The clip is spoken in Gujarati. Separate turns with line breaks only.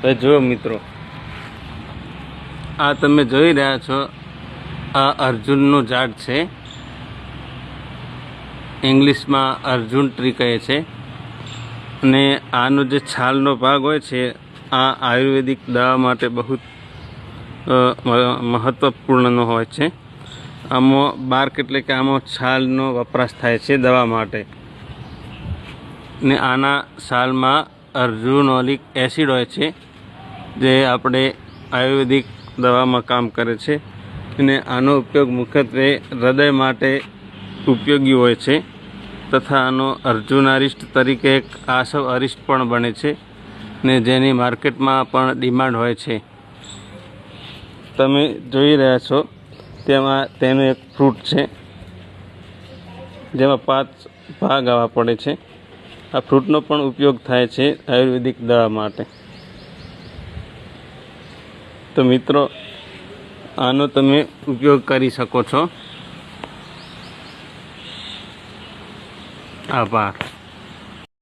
તો જો મિત્રો, આ તમે જોઈ રહ્યા છો, આ અર્જુનનું ઝાડ છે. ઇંગ્લિશમાં અર્જુન ટ્રી કહે છે. અને આનો જે છાલનો ભાગ હોય છે, આ આયુર્વેદિક દવા માટે બહુ મહત્ત્વપૂર્ણનો હોય છે. આમાં બાર્ક એટલે કે આમાં છાલનો વપરાશ થાય છે દવા માટે. ને આના છાલમાં અર્જુનોલિક એસિડ હોય છે, જે આપણે આયુર્વેદિક દવામાં કામ કરે છે. અને આનો ઉપયોગ મુખ્યત્વે હૃદય માટે ઉપયોગી હોય છે. તથા આનો અર્જુન અરિષ્ટ તરીકે એક આસવ અરિષ્ટ પણ બને છે, ને જેની માર્કેટમાં પણ ડિમાન્ડ હોય છે. તમે જોઈ રહ્યા છો તેમાં તેનું એક ફ્રૂટ છે, જેમાં 5 ભાગ આવવા પડે છે. આ ફ્રૂટનો પણ ઉપયોગ થાય છે આયુર્વેદિક દવા માટે. તો મિત્રો, આનો તમે ઉપયોગ કરી શકો છો. આભાર.